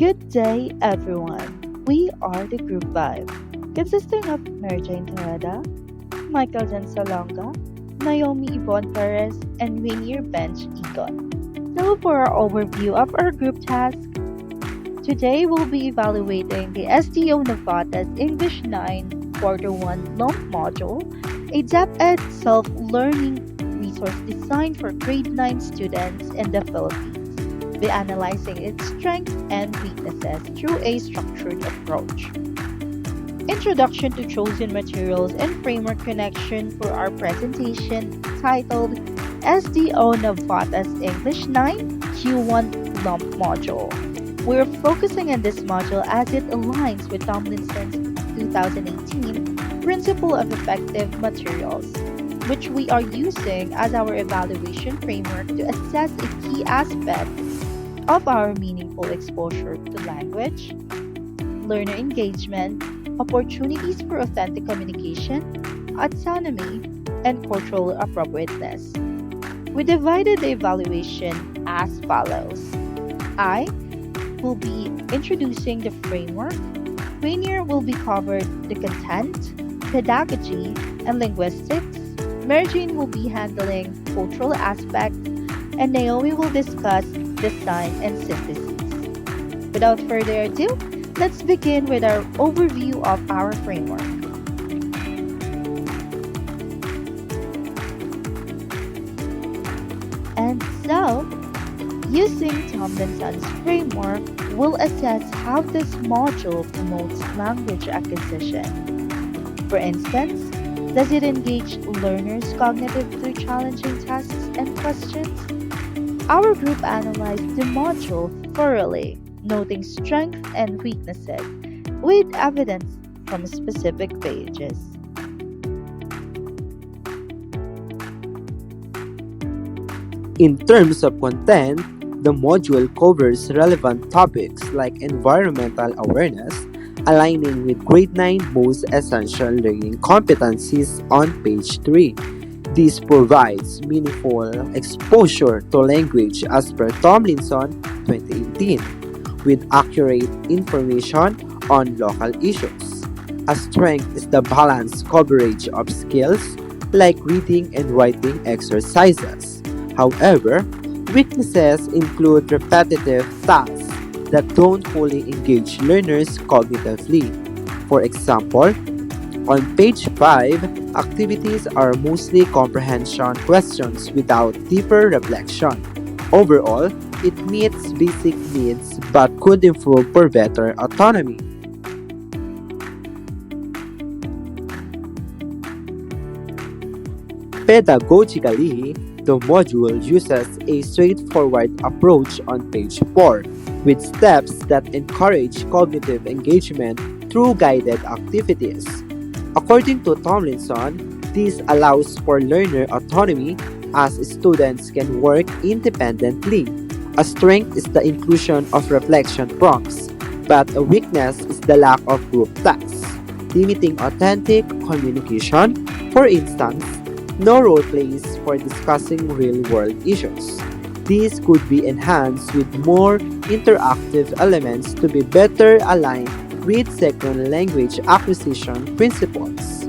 Good day, everyone. We are the Group 5, consisting of Mary Jane Tejeda, Michael Jan Salonga, Naomi Yvonne Perez, and Rainier Bench Egon. So, for our overview of our group task, today we'll be evaluating the SDO Navotas English 9 Quarter 1 long module, a depth-ed self-learning resource designed for grade 9 students in the Philippines by analyzing its strengths and weaknesses through a structured approach. Introduction to chosen materials and framework connection for our presentation titled SDO Navotas English 9 Q1 Lump Module. We're focusing on this module as it aligns with Tomlinson's 2018 Principle of Effective Materials, which we are using as our evaluation framework to assess a key aspect of our meaningful exposure to language, learner engagement, opportunities for authentic communication, autonomy, and cultural appropriateness. We divided the evaluation as follows. I will be introducing the framework, Rainier will be covered the content, pedagogy, and linguistics, Mary Jane will be handling cultural aspects, and Naomi will discuss design and synthesis. Without further ado, let's begin with our overview of our framework. And so, using Tomlinson's framework, we'll assess how this module promotes language acquisition. For instance, does it engage learners cognitively through challenging tasks and questions? Our group analyzed the module thoroughly, noting strengths and weaknesses with evidence from specific pages. In terms of content, the module covers relevant topics like environmental awareness, aligning with grade 9 most essential learning competencies on page 3. This provides meaningful exposure to language as per Tomlinson 2018, with accurate information on local issues. A strength is the balanced coverage of skills like reading and writing exercises. However, weaknesses include repetitive tasks that don't fully engage learners cognitively. For example, on page 5, activities are mostly comprehension questions without deeper reflection. Overall, it meets basic needs but could improve for better autonomy. Pedagogically, the module uses a straightforward approach on page 4, with steps that encourage cognitive engagement through guided activities. According to Tomlinson, this allows for learner autonomy as students can work independently. A strength is the inclusion of reflection prompts, but a weakness is the lack of group tasks, limiting authentic communication. For instance, no role plays for discussing real-world issues. These could be enhanced with more interactive elements to be better aligned with second language acquisition principles.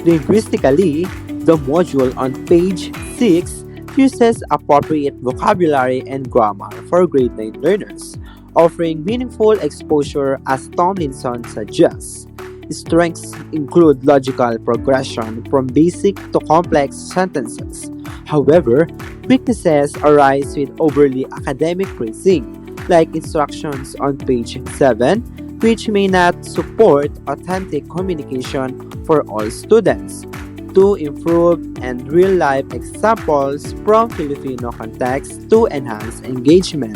Linguistically, the module on page 6 uses appropriate vocabulary and grammar for grade 9 learners, offering meaningful exposure as Tomlinson suggests. Strengths include logical progression from basic to complex sentences. However, weaknesses arise with overly academic phrasing, like instructions on page 7, which may not support authentic communication for all students. To improve and real-life examples from Filipino context to enhance engagement.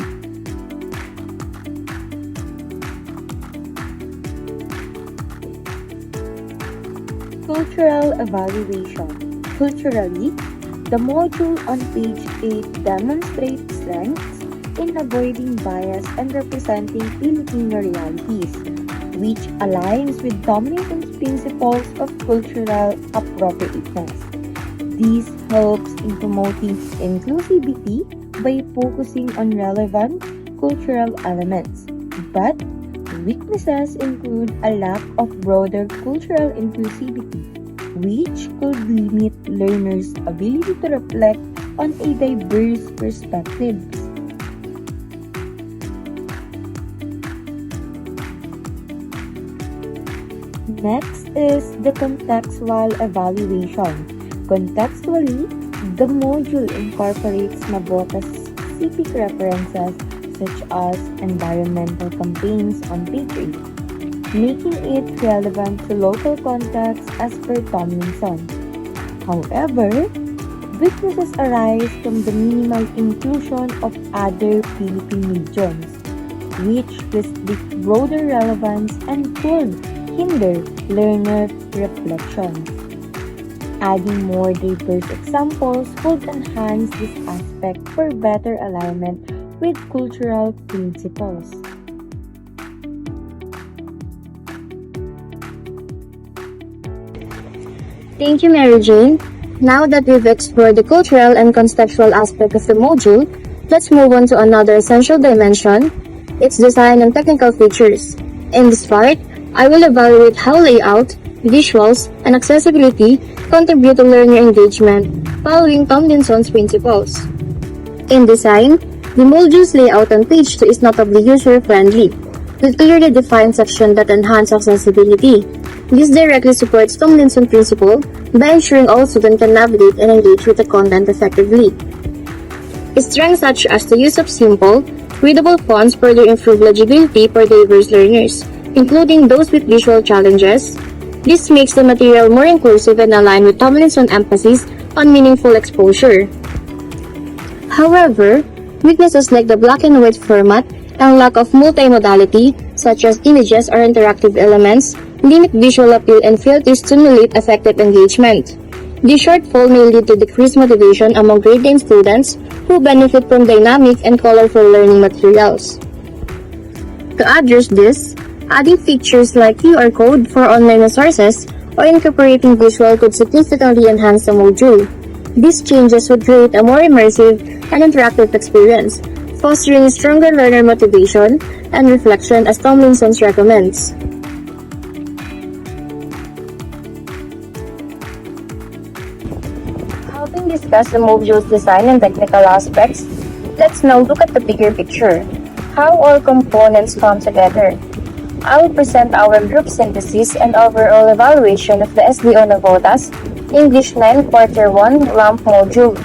Cultural evaluation. Culturally, the module on page 8 demonstrates strengths in avoiding bias and representing Filipino realities, which aligns with Tomlinson's principles of cultural appropriateness. This helps in promoting inclusivity by focusing on relevant cultural elements. But weaknesses include a lack of broader cultural inclusivity, which could limit learners' ability to reflect on a diverse perspectives. Next is the contextual evaluation. Contextually, the module incorporates Navotas specific references such as environmental campaigns on page 8, making it relevant to local context as per Tomlinson. However, weaknesses arise from the minimal inclusion of other Philippine regions, which restrict broader relevance and could hinder learner reflections. Adding more diverse examples would enhance this aspect for better alignment with cultural principles. Thank you, Mary Jane. Now that we've explored the cultural and contextual aspect of the module, let's move on to another essential dimension, its design and technical features. In this part, I will evaluate how layout, visuals, and accessibility contribute to learner engagement following Tomlinson's principles. In design, the module's layout on page 2 is notably user-friendly, with clearly defined sections that enhance accessibility. This directly supports Tomlinson's principle by ensuring all students can navigate and engage with the content effectively. Strengths such as the use of simple, readable fonts further improve legibility for diverse learners, including those with visual challenges. This makes the material more inclusive and aligned with Tomlinson's emphasis on meaningful exposure. However, weaknesses like the black and white format and lack of multimodality, such as images or interactive elements, limit visual appeal and fail to stimulate effective engagement. This shortfall may lead to decreased motivation among grade 9 students who benefit from dynamic and colorful learning materials. To address this, adding features like QR code for online resources or incorporating visual could significantly enhance the module. These changes would create a more immersive and interactive experience, fostering stronger learner motivation and reflection as Tomlinson recommends. Having discussed the module's design and technical aspects, let's now look at the bigger picture, how all components come together. I will present our group synthesis and overall evaluation of the SDO Navotas English 9 Quarter 1 LAMP module.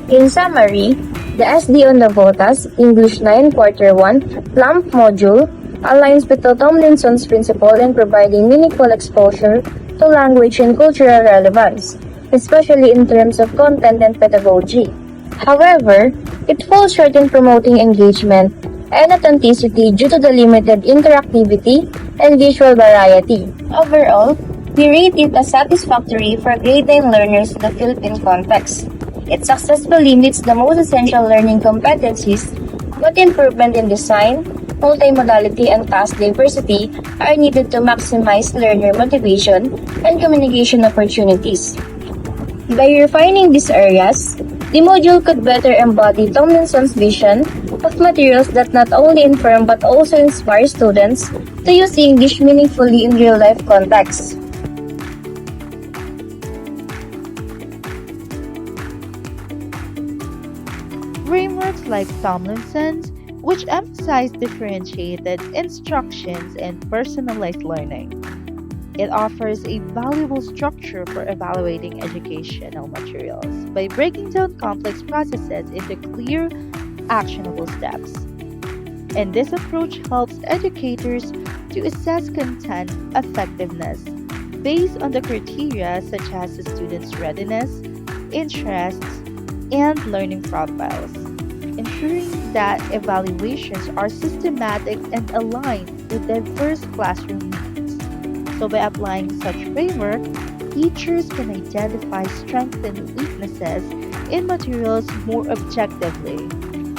In summary, the SDO Navotas English 9 Quarter 1 LAMP module aligns with the Tomlinson's principle in providing meaningful exposure to language and cultural relevance, especially in terms of content and pedagogy. However, it falls short in promoting engagement and authenticity due to the limited interactivity and visual variety. Overall, we rate it as satisfactory for grade 9 learners in the Philippine context. It successfully meets the most essential learning competencies, but improvement in design, multimodality, and task diversity are needed to maximize learner motivation and communication opportunities. By refining these areas, the module could better embody Tomlinson's vision of materials that not only inform but also inspire students to use English meaningfully in real-life contexts. Frameworks like Tomlinson's, which emphasize differentiated instructions and personalized learning. It offers a valuable structure for evaluating educational materials by breaking down complex processes into clear, actionable steps. And this approach helps educators to assess content effectiveness based on the criteria such as the student's readiness, interests, and learning profiles, ensuring that evaluations are systematic and aligned with diverse classroom needs. So by applying such framework, teachers can identify strengths and weaknesses in materials more objectively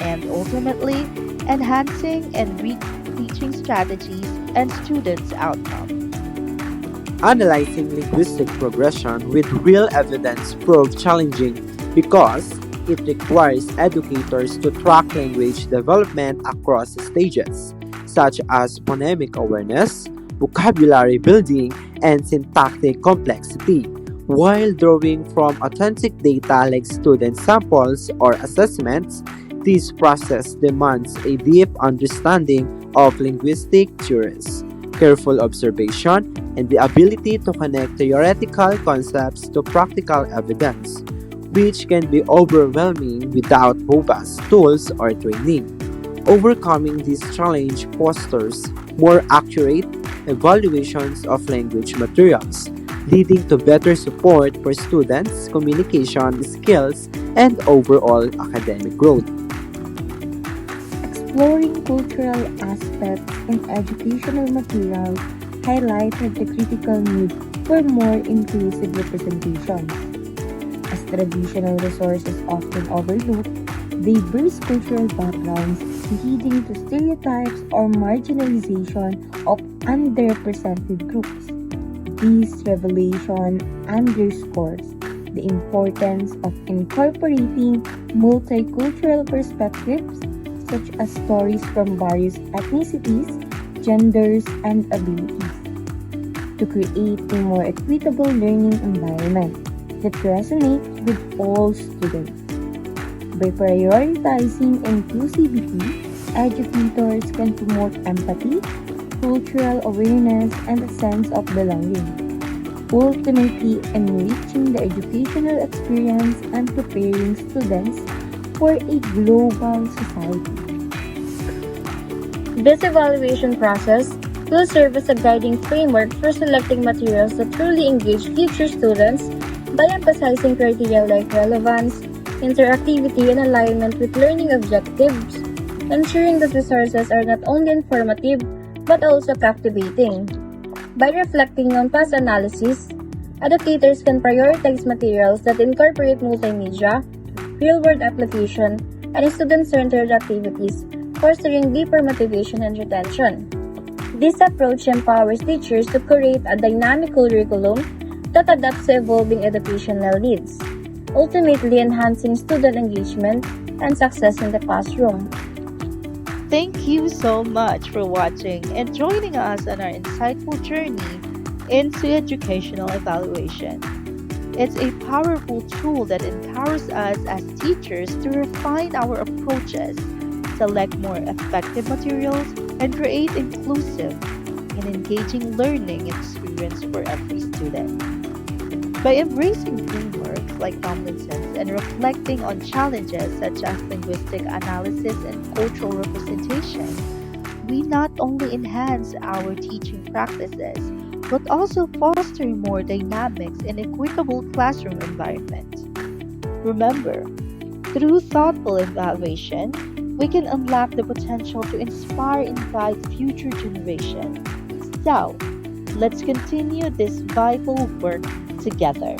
and ultimately enhancing and teaching strategies and students' outcomes. Analyzing linguistic progression with real evidence proved challenging because it requires educators to track language development across stages, such as phonemic awareness, vocabulary building, and syntactic complexity, while drawing from authentic data like student samples or assessments. This process demands a deep understanding of linguistic theories, careful observation, and the ability to connect theoretical concepts to practical evidence, which can be overwhelming without robust tools or training. Overcoming this challenge fosters more accurate evaluations of language materials, leading to better support for students' communication skills and overall academic growth. Exploring cultural aspects in educational materials highlighted the critical need for more inclusive representation. As traditional resources often overlook diverse cultural backgrounds, leading to stereotypes or marginalization of underrepresented groups. This revelation underscores the importance of incorporating multicultural perspectives such as stories from various ethnicities, genders, and abilities to create a more equitable learning environment that resonates with all students. By prioritizing inclusivity, educators can promote empathy, cultural awareness, and a sense of belonging, ultimately enriching the educational experience and preparing students for a global society. This evaluation process will serve as a guiding framework for selecting materials that truly engage future students by emphasizing criteria like relevance, interactivity, and alignment with learning objectives, ensuring that resources are not only informative but also captivating. By reflecting on past analysis, educators can prioritize materials that incorporate multimedia, real-world application, and student-centered activities, fostering deeper motivation and retention. This approach empowers teachers to create a dynamic curriculum that adapts to evolving educational needs, ultimately enhancing student engagement and success in the classroom. Thank you so much for watching and joining us on our insightful journey into educational evaluation. It's a powerful tool that empowers us as teachers to refine our approaches, select more effective materials, and create inclusive and engaging learning experience for every student. By embracing frameworks like common sense and reflecting on challenges such as linguistic analysis and cultural representation, we not only enhance our teaching practices, but also foster a more dynamic and equitable classroom environment. Remember, through thoughtful evaluation, we can unlock the potential to inspire and guide future generations. So, let's continue this vital work together.